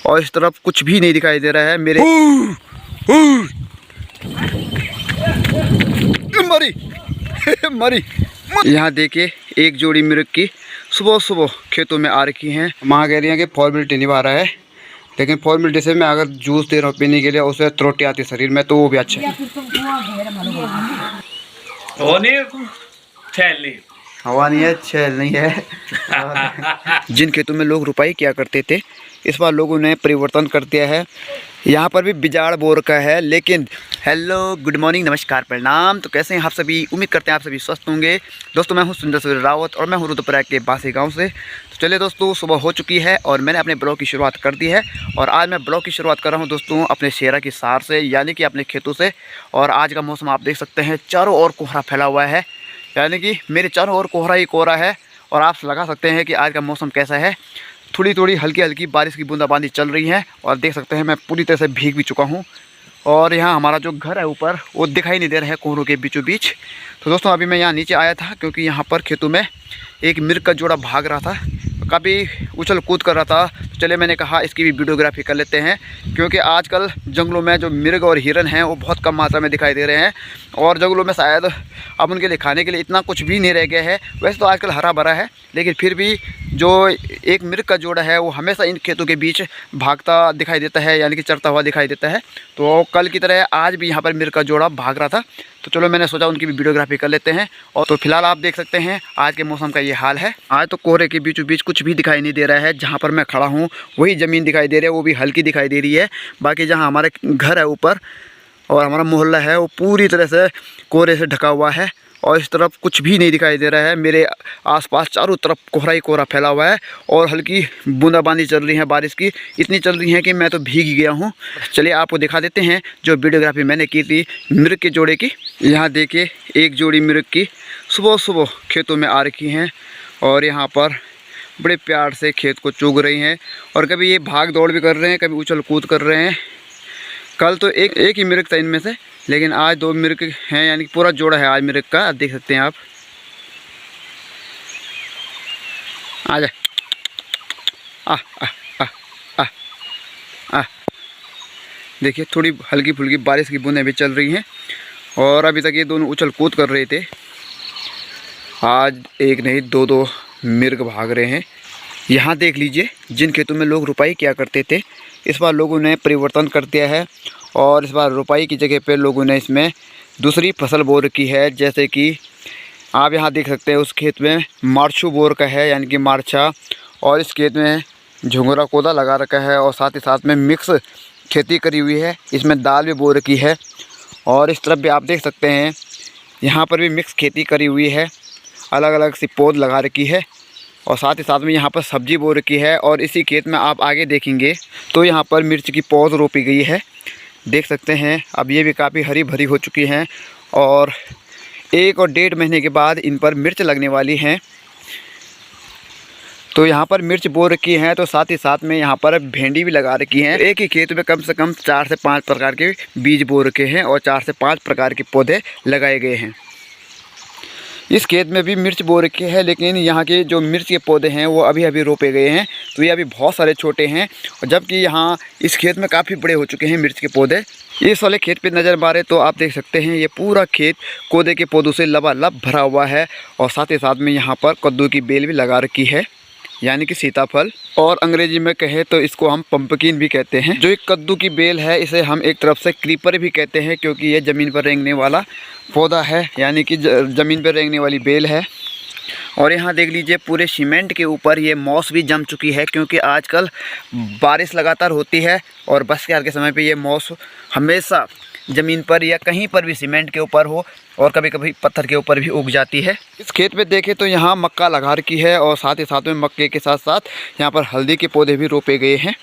और इस तरफ कुछ भी नहीं दिखाई दे रहा है मेरे। मरी मरी। यहाँ देखिए एक जोड़ी मिर्ग की सुबह सुबह खेतों में आ रखी हैं। माँ कह रही है कि फॉर्मेलिटी निभा रहा है, लेकिन फॉर्मेलिटी से मैं अगर जूस दे रहा हूँ पीने के लिए, उससे त्रुटि आती है शरीर में, तो वो भी अच्छा है। हवा नहीं है, छेल नहीं है। जिन खेतों में लोग रुपाई किया करते थे, इस बार लोगों ने परिवर्तन कर दिया है। यहाँ पर भी बिजाड़ बोर का है, लेकिन हेलो गुड मॉर्निंग नमस्कार प्रणाम। तो कैसे हैं आप सभी? उम्मीद करते हैं आप सभी स्वस्थ होंगे। दोस्तों मैं हूँ सुंदर सूर्य रावत और मैं हूँ रुद्रप्रयाग के बासी गांव से। तो चलिए दोस्तों, सुबह हो चुकी है और मैंने अपने ब्लॉग की शुरुआत कर दी है। और आज मैं ब्लॉग की शुरुआत कर रहा हूँ दोस्तों अपने शेरा की सार से, यानी कि अपने खेतों से। और आज का मौसम आप देख सकते हैं, चारों ओर कोहरा फैला हुआ है, यानी कि मेरे चारों ओर कोहरा ही कोहरा है। और आप लगा सकते हैं कि आज का मौसम कैसा है। थोड़ी थोड़ी हल्की हल्की बारिश की बूंदाबांदी चल रही है और देख सकते हैं मैं पूरी तरह से भीग भी चुका हूँ। और यहाँ हमारा जो घर है ऊपर, वो दिखाई नहीं दे रहा है कोहरों के बीचों बीच। तो दोस्तों अभी मैं यहाँ नीचे आया था क्योंकि यहाँ पर खेतों में एक मिर्ग का जोड़ा भाग रहा था, काफ़ी उछल कूद कर रहा था। तो चलिए मैंने कहा इसकी भी वीडियोग्राफी कर लेते हैं, क्योंकि आजकल जंगलों में जो मिर्ग और हिरन हैं वो बहुत कम मात्रा में दिखाई दे रहे हैं। और जंगलों में शायद अब उनके लिए खाने के लिए इतना कुछ भी नहीं रह गया है। वैसे तो आजकल हरा भरा है, लेकिन फिर भी जो एक मिर्ग का जोड़ा है वो हमेशा इन खेतों के बीच भागता दिखाई देता है, यानी कि चरता हुआ दिखाई देता है। तो कल की तरह आज भी यहाँ पर मिर्ग का जोड़ा भाग रहा था। तो चलो मैंने सोचा उनकी भी वीडियोग्राफी कर लेते हैं। और तो फिलहाल आप देख सकते हैं आज के मौसम का ये हाल है। आज तो कोहरे के बीचों बीच कुछ भी दिखाई नहीं दे रहा है। जहाँ पर मैं खड़ा हूँ वही ज़मीन दिखाई दे रही है, वो भी हल्की दिखाई दे रही है। बाकी जहाँ हमारे घर है ऊपर और हमारा मोहल्ला है, वो पूरी तरह से कोहरे से ढका हुआ है। और इस तरफ कुछ भी नहीं दिखाई दे रहा है। मेरे आसपास चारों तरफ कोहरा ही कोहरा फैला हुआ है और हल्की बूंदाबांदी चल रही है बारिश की, इतनी चल रही है कि मैं तो भीग ही गया हूँ। चलिए आपको दिखा देते हैं जो वीडियोग्राफी मैंने की थी मिर्ग के जोड़े की। यहाँ देखिए एक जोड़ी मिर्ग की सुबह सुबह खेतों में आ रखी हैं और यहाँ पर बड़े प्यार से खेत को चुग रही हैं। और कभी ये भाग दौड़ भी कर रहे हैं, कभी उछल कूद कर रहे हैं। कल तो एक ही मिर्ग था इनमें से, लेकिन आज दो मिर्ग हैं, यानी कि पूरा जोड़ा है आज मिर्ग का। देख सकते हैं आप। आ जा देखिए थोड़ी हल्की फुल्की बारिश की बूंदें भी चल रही हैं और अभी तक ये दोनों उछल कूद कर रहे थे। आज एक नहीं दो मिर्ग भाग रहे हैं। यहाँ देख लीजिए जिन खेतों में लोग रुपाई किया करते थे, इस बार लोगों ने परिवर्तन कर दिया है और इस बार रुपाई की जगह पे लोगों ने इसमें दूसरी फसल बो रखी है। जैसे कि आप यहाँ देख सकते हैं उस खेत में मार्चू बोर का है, यानी कि मार्चा। और इस खेत में झुंगरा कोदा लगा रखा है और साथ ही साथ में मिक्स खेती करी हुई है। इसमें दाल भी बो रखी है और इस तरफ भी आप देख सकते हैं यहाँ पर भी मिक्स खेती करी हुई है, अलग अलग सी पौध लगा रखी है। और साथ ही साथ में यहाँ पर सब्जी बो रखी है। और इसी खेत में आप आगे देखेंगे तो यहाँ पर मिर्च की पौध रोपी गई है, देख सकते हैं। अब ये भी काफ़ी हरी भरी हो चुकी हैं और 1 और 1.5 महीने के बाद इन पर मिर्च लगने वाली हैं। तो यहाँ पर मिर्च बो रखी है, तो साथ ही साथ में यहाँ पर भेंडी भी लगा रखी हैं। एक ही खेत में कम से कम 4 से 5 प्रकार के बीज बो रखे हैं और 4 से 5 प्रकार के पौधे लगाए गए हैं। इस खेत में भी मिर्च बो रखी है, लेकिन यहाँ के जो मिर्च के पौधे हैं वो अभी अभी रोपे गए हैं, तो ये अभी बहुत सारे छोटे हैं। और जबकि यहाँ इस खेत में काफ़ी बड़े हो चुके हैं मिर्च के पौधे। इस वाले खेत पे नज़र मारे तो आप देख सकते हैं ये पूरा खेत कोदे के पौधों से लबालब भरा हुआ है। और साथ ही साथ में यहाँ पर कद्दू की बेल भी लगा रखी है, यानी कि सीताफल। और अंग्रेजी में कहे तो इसको हम पंपकिन भी कहते हैं। जो एक कद्दू की बेल है, इसे हम एक तरफ से क्रीपर भी कहते हैं, क्योंकि ये ज़मीन पर रेंगने वाला पौधा है, यानी कि ज़मीन पर रेंगने वाली बेल है। और यहाँ देख लीजिए पूरे सीमेंट के ऊपर ये मॉस भी जम चुकी है, क्योंकि आजकल बारिश लगातार होती है और बरसात के समय पे ये मॉस हमेशा ज़मीन पर या कहीं पर भी सीमेंट के ऊपर हो और कभी कभी पत्थर के ऊपर भी उग जाती है। इस खेत में देखें तो यहाँ मक्का लगा रखी है और साथ ही साथ में मक्के के साथ साथ यहाँ पर हल्दी के पौधे भी रोपे गए हैं।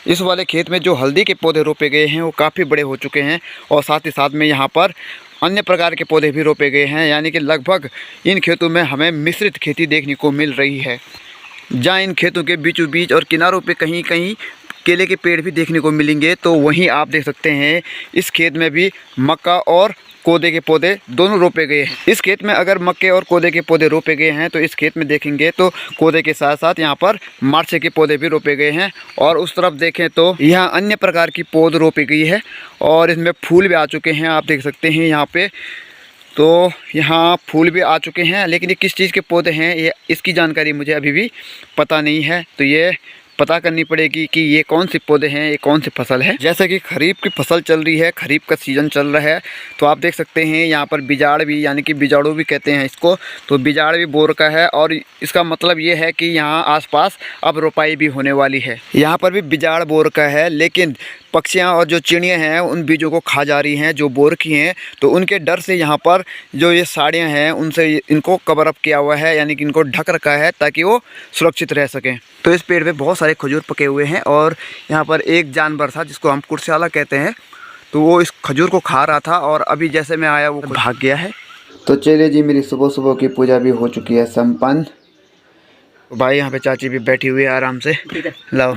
इस वाले खेत में जो हल्दी के पौधे रोपे गए हैं वो काफ़ी बड़े हो चुके हैं और साथ ही साथ में यहाँ पर अन्य प्रकार के पौधे भी रोपे गए हैं, यानी कि लगभग इन खेतों में हमें मिश्रित खेती देखने को मिल रही है। जहाँ इन खेतों के बीचों बीच और किनारों पे कहीं कहीं केले के पेड़ भी देखने को मिलेंगे, तो वहीं आप देख सकते हैं इस खेत में भी मक्का और कोदे के पौधे दोनों रोपे गए हैं। इस खेत में अगर मक्के और कोदे के पौधे रोपे गए हैं तो इस खेत में देखेंगे तो कोदे के साथ साथ यहाँ पर मार्चे के पौधे भी रोपे गए हैं। और उस तरफ देखें तो यहाँ अन्य प्रकार की पौध रोपी गई है और इसमें फूल भी आ चुके हैं, आप देख सकते हैं यहाँ पे। तो यहाँ फूल भी आ चुके हैं, लेकिन ये किस चीज़ के पौधे हैं ये इसकी जानकारी मुझे अभी भी पता नहीं है। तो ये पता करनी पड़ेगी कि ये कौन से पौधे हैं, ये कौन सी फसल है। जैसे कि खरीफ की फसल चल रही है, खरीफ का सीज़न चल रहा है, तो आप देख सकते हैं यहाँ पर बिजाड़ भी, यानी कि बिजाड़ू भी कहते हैं इसको, तो बिजाड़ भी बो रखा है। और इसका मतलब ये है कि यहाँ आसपास अब रोपाई भी होने वाली है। यहाँ पर भी बिजाड़ बो रखा है, लेकिन पक्षियाँ और जो चिड़ियाँ हैं उन बीजों को खा जा रही हैं जो बो रखी हैं। तो उनके डर से यहाँ पर जो ये साड़ियाँ हैं उनसे इनको कवर अप किया हुआ है, यानी कि इनको ढक रखा है ताकि वो सुरक्षित रह सकें। तो इस पेड़ पे बहुत सारे खजूर पके हुए हैं और यहाँ पर एक जानवर था जिसको हम कुर्सियाला कहते हैं, तो वो इस खजूर को खा रहा था और अभी जैसे मैं आया वो भाग गया है। तो चलिए जी, मेरी सुबह सुबह की पूजा भी हो चुकी है संपन्न। भाई यहाँ पे चाची भी बैठी हुई है आराम से। लाओ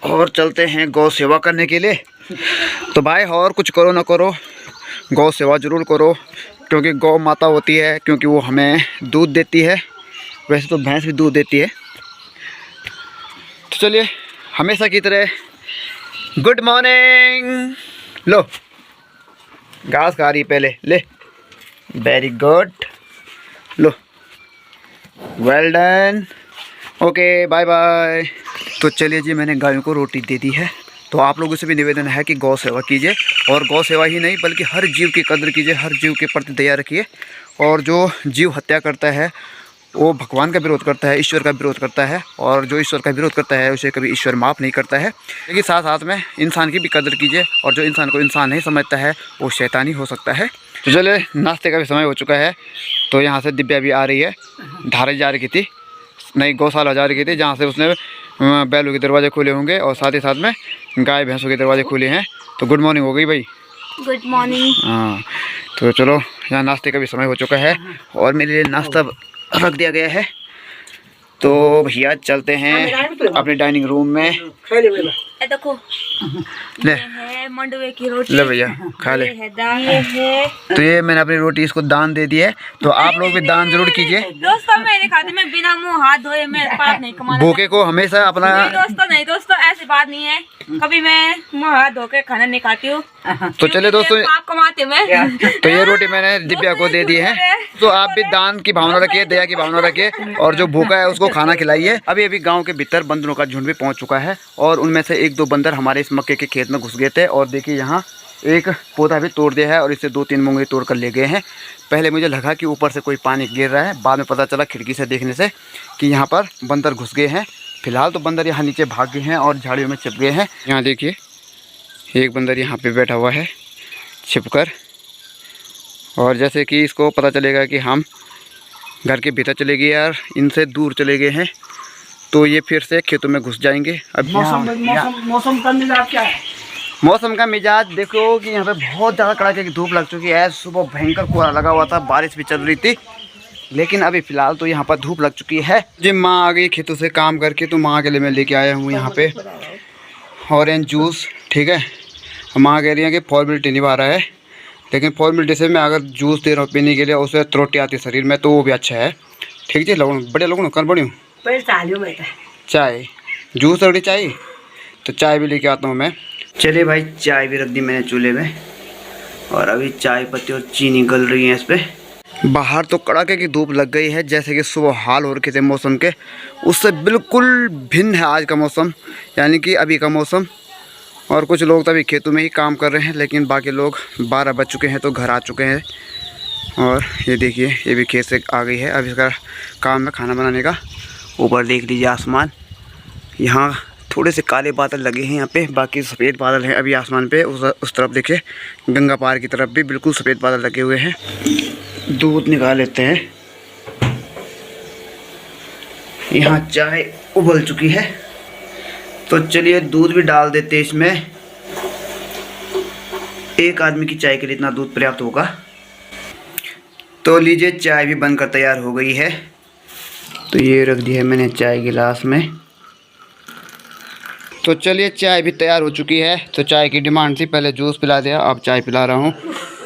और चलते हैं गौ सेवा करने के लिए। तो भाई और कुछ करो ना करो, गौ सेवा ज़रूर करो, क्योंकि गौ माता होती है, क्योंकि वो हमें दूध देती है। वैसे तो भैंस भी दूध देती है। तो चलिए हमेशा की तरह गुड मॉर्निंग। लो घास खा रही पहले, ले वेरी गुड, लो well done, okay bye bye. तो चलिए जी, मैंने गायों को रोटी दे दी है। तो आप लोगों से भी निवेदन है कि गौ सेवा कीजिए, और गौ सेवा ही नहीं बल्कि हर जीव की कदर कीजिए, हर जीव के प्रति दया रखिए। और जो जीव हत्या करता है वो भगवान का विरोध करता है, ईश्वर का विरोध करता है, और जो ईश्वर का विरोध करता है उसे कभी ईश्वर माफ़ नहीं करता है। लेकिन साथ साथ में इंसान की भी कदर कीजिए, और जो इंसान को इंसान नहीं समझता है वो शैतानी हो सकता है। तो चलिए नाश्ते का भी समय हो चुका है। तो यहाँ से दिव्या भी आ रही है, धारे जा रही थी, नई गौशाला जा रही थी, जहाँ से उसने बैलों के दरवाजे खोले होंगे और साथ ही साथ में गाय भैंसों के दरवाजे खोले हैं। तो गुड मॉर्निंग हो गई भाई। Good morning. हाँ, तो चलो यहाँ नाश्ते का भी समय हो चुका है और मेरे लिए नाश्ता रख दिया गया है। तो भैया चलते हैं अपने डाइनिंग रूम में। देखो ले है मंडवे की रोटी, ले भैया खा ले। है दाल है। तो ये मैंने अपनी रोटी इसको दान दे दी है, तो आप लोग भी दान जरूर कीजिए। दोस्तों मैंने खाती, मैं बिना मुंह हाथ धोए मैं पाप नहीं कमाना। भूखे को हमेशा अपना नहीं दोस्तों ऐसी बात नहीं है, कभी मैं मुंह हाथ धो के खाना नहीं खाती हूँ। तो चले दोस्तों, पाप कमाते मैं। तो ये रोटी मैंने दिव्या को दे दी है। तो आप भी दान की भावना रखिए, दया की भावना रखिए, और जो भूखा है उसको खाना खिलाइए। अभी अभी गांव के भीतर बंदरों का झुंड भी पहुंच चुका है, और उनमें से एक दो बंदर हमारे इस मक्के के खेत में घुस गए थे। और देखिए यहाँ एक पौधा भी तोड़ दिया है और इससे 2-3 मूंगें तोड़ कर ले गए हैं। पहले मुझे लगा कि ऊपर से कोई पानी गिर रहा है, बाद में पता चला खिड़की से देखने से कि यहाँ पर बंदर घुस गए हैं। फिलहाल तो बंदर यहाँ नीचे भाग गए हैं और झाड़ियों में छिप गए हैं। यहाँ देखिए एक बंदर यहाँ पे बैठा हुआ है छिपकर, और जैसे कि इसको पता चलेगा कि हम घर के भीतर चले गए यार, इनसे दूर चले गए हैं, तो ये फिर से खेतों में घुस जाएंगे। अब मौसम का मिजाज क्या है? मौसम का मिजाज देखो कि यहाँ पे बहुत ज़्यादा कड़ाके की धूप लग चुकी है। सुबह भयंकर कोहरा लगा हुआ था, बारिश भी चल रही थी, लेकिन अभी फ़िलहाल तो यहाँ पर धूप लग चुकी है। जी माँ आ गई खेतों से काम करके, तो माँ के लिए मैं लेके आया हूँ यहाँ पे ऑरेंज जूस। ठीक है, माँ कह रही है कि फॉर्मेलिटी निभा रहा है, लेकिन फॉर्मेलिटी से मैं अगर जूस दे रहा हूँ पीने के लिए, उससे त्रुटि आती है शरीर में, तो वो भी अच्छा है। ठीक जी, लोगों बड़े लोगों कर बड़ी हूँ चाय जूस रखी चाहिए, तो चाय भी लेके आता हूँ मैं। चलिए भाई, चाय भी रख दी मैंने चूल्हे में, और अभी चाय पत्ती और चीनी गल रही है इस पर। बाहर तो कड़ाके की धूप लग गई है, जैसे कि सुबह हाल हो रखे थे मौसम के, उससे बिल्कुल भिन्न है आज का मौसम, यानी कि अभी का मौसम। और कुछ लोग तो अभी खेतों में ही काम कर रहे हैं, लेकिन बाकी लोग 12 बज चुके हैं तो घर आ चुके हैं। और ये देखिए ये भी खेत से आ गई है, अब इसका काम है खाना बनाने का। ऊपर देख लीजिए आसमान, यहाँ थोड़े से काले बादल लगे हैं यहाँ पे, बाकी सफ़ेद बादल हैं अभी आसमान पे। उस तरफ देखिए गंगा पार की तरफ भी बिल्कुल सफ़ेद बादल लगे हुए हैं। दूध निकाल लेते हैं। यहाँ चाय उबल चुकी है, तो चलिए दूध भी डाल देते हैं इसमें। एक आदमी की चाय के लिए इतना दूध पर्याप्त होगा। तो लीजिए चाय भी बनकर तैयार हो गई है। तो ये रख दी है मैंने चाय गिलास में। तो चलिए चाय भी तैयार हो चुकी है। तो चाय की डिमांड थी, पहले जूस पिला दिया, अब चाय पिला रहा हूँ।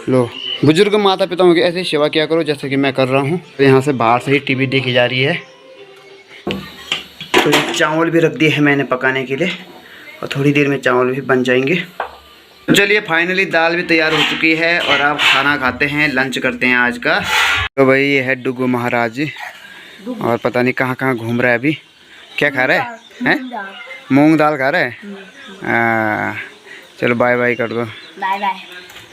लो, बुजुर्ग माता पिताओं की ऐसे ही सेवा किया करो जैसे कि मैं कर रहा हूँ। तो यहाँ से बाहर से ही टीवी देखी जा रही है। तो ये चावल भी रख दिए हैं मैंने पकाने के लिए और थोड़ी देर में चावल भी बन जाएंगे। तो चलिए फाइनली दाल भी तैयार हो चुकी है और अब खाना खाते हैं, लंच करते हैं आज का। तो भाई ये है डुगू महाराज जी और पता नहीं कहाँ कहाँ घूम रहा है अभी। क्या खा रहा है? मूंग दाल खा रहा है। चलो बाय बाय कर दो। Bye bye.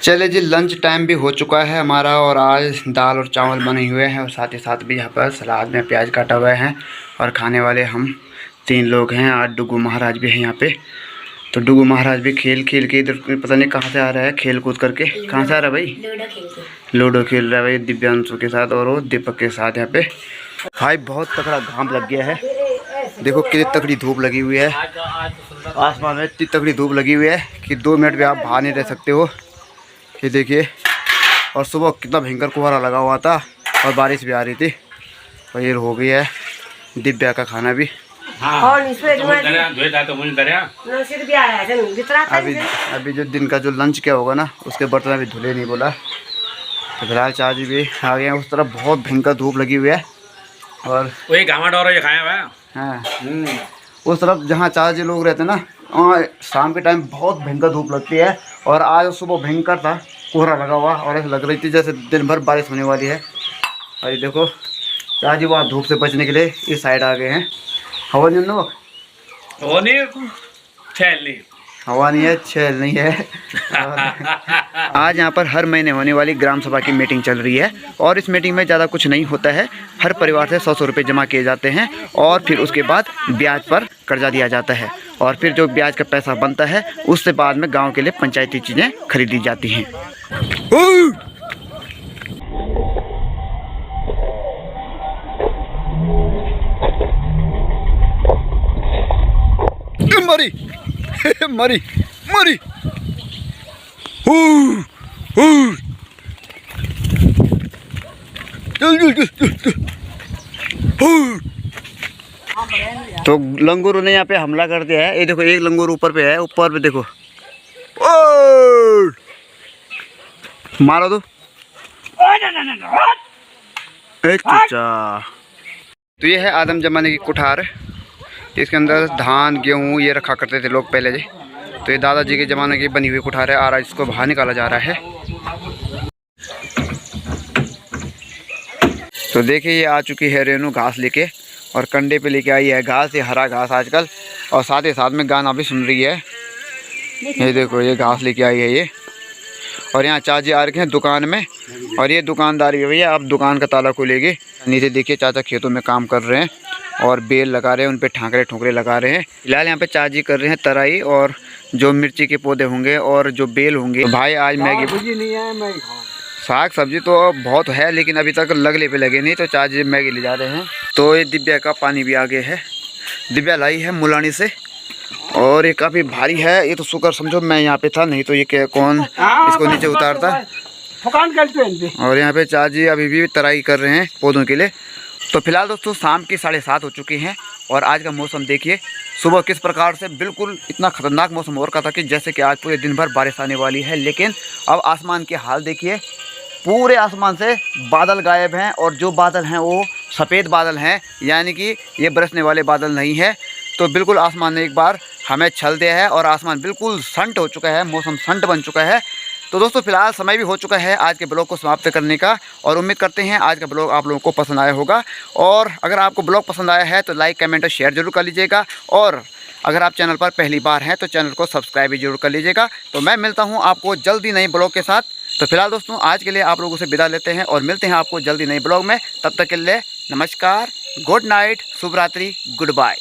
चले जी, लंच टाइम भी हो चुका है हमारा और आज दाल और चावल बने हुए हैं और साथ ही साथ भी यहाँ पर सलाद में प्याज काटा हुआ है और खाने वाले हम 3 लोग हैं। आज डुगू महाराज भी हैं यहाँ पे। तो डुगू महाराज भी खेल खेल के इधर पता नहीं कहाँ से आ रहा है, खेल कूद करके। कहाँ से आ रहा है भाई? लूडो खेल रहा है भाई दिव्यांशु के साथ और वो दीपक के साथ यहाँ पे। भाई बहुत तगड़ा घाम लग गया है, देखो कितनी तगड़ी धूप लगी हुई है। आसमान में इतनी तगड़ी धूप लगी हुई है कि 2 मिनट भी आप बाहर नहीं रह सकते हो। ये देखिए, और सुबह कितना भयंकर कोहरा लगा हुआ था और बारिश भी आ रही थी। और ये हो गई है दिव्या का खाना भी। अभी जो दिन का जो लंच क्या होगा ना, उसके बर्तन अभी धुले नहीं बोला। तो फिलहाल चाचा जी भी आ गए हैं। उस तरफ बहुत भयंकर धूप लगी हुई है और वही घामा ये खाया हुआ। हाँ, उस तरफ जहाँ चाचा जी लोग रहते हैं ना, वहाँ शाम के टाइम बहुत भयंकर धूप लगती है और आज सुबह भयंकर था, कोहरा लगा हुआ और ऐसा लग रही थी जैसे दिन भर बारिश होने वाली है। और ये देखो चाचा जी वहाँ धूप से बचने के लिए इस साइड आ गए हैं। हवा नहीं हवा नहीं है, छेल नहीं है। आज यहाँ पर हर महीने होने वाली ग्राम सभा की मीटिंग चल रही है और इस मीटिंग में ज़्यादा कुछ नहीं होता है। हर परिवार से 100 रुपये जमा किए जाते हैं और फिर उसके बाद ब्याज पर कर्जा दिया जाता है और फिर जो ब्याज का पैसा बनता है उससे बाद में गांव के लिए पंचायती चीज़ें खरीदी जाती हैं। मरी मरी मरी। तो लंगूर ने यहाँ पे हमला कर दिया है। ये देखो एक लंगूर ऊपर पे है, ऊपर पे देखो। मारो दो एक चूचा। तो ये है आदम जमाने की कुठार, इसके अंदर धान गेहूँ ये रखा करते थे लोग पहले जी। तो ये दादाजी के ज़माने की बनी हुई कुठार है। आ रहा है, इसको बाहर निकाला जा रहा है। तो देखिए ये आ चुकी है रेनू घास लेके और कंडे पे लेके आई है घास, ये हरा घास आजकल, और साथ ही साथ में गाना भी सुन रही है। ये देखो ये घास लेके आई है ये। और यहाँ चाची आ रखे हैं दुकान में और ये दुकानदार भी भैया अब दुकान का ताला खोलेगी। नीचे देखिए चाचा खेतों में काम कर रहे हैं और बेल लगा रहे हैं, उन पे ठाकरे ठोकरे लगा रहे हैं। फिलहाल यहाँ पे चाची कर रहे हैं तराई और जो मिर्ची के पौधे होंगे और जो बेल होंगे। तो भाई आज मैगी नहीं है, मैगी साग सब्जी तो बहुत है लेकिन अभी तक लगले पे लगे नहीं, तो चाची मैगी ले जा रहे हैं। तो ये दिव्या का पानी भी आगे है, दिव्या लाई है मुलानी से और ये काफ़ी भारी है। ये तो शुक्र समझो मैं यहाँ पे था, नहीं तो ये क्या कौन इसको नीचे उतारता। और यहाँ पे चाची अभी भी तराई कर रहे हैं पौधों के लिए। तो फिलहाल दोस्तों शाम की 7:30 हो चुकी हैं और आज का मौसम देखिए सुबह किस प्रकार से बिल्कुल इतना ख़तरनाक मौसम हो रखा था कि जैसे कि आज पूरे दिन भर बारिश आने वाली है। लेकिन अब आसमान के हाल देखिए, पूरे आसमान से बादल गायब हैं और जो बादल हैं वो सफ़ेद बादल हैं, यानी कि ये बरसने वाले बादल नहीं है। तो बिल्कुल आसमान ने एक बार हमें छल दिया है और आसमान बिल्कुल संट हो चुका है, मौसम संट बन चुका है। तो दोस्तों फिलहाल समय भी हो चुका है आज के ब्लॉग को समाप्त करने का और उम्मीद करते हैं आज का ब्लॉग आप लोगों को पसंद आया होगा। और अगर आपको ब्लॉग पसंद आया है तो लाइक कमेंट और शेयर जरूर कर लीजिएगा और अगर आप चैनल पर पहली बार हैं तो चैनल को सब्सक्राइब भी जरूर कर लीजिएगा। तो मैं मिलता हूं आपको जल्दी नए ब्लॉग के साथ। तो फिलहाल दोस्तों आज के लिए आप लोगों से विदा लेते हैं और मिलते हैं आपको जल्दी नए ब्लॉग में। तब तक के लिए नमस्कार, गुड नाइट, शुभ रात्रि, गुड बाय।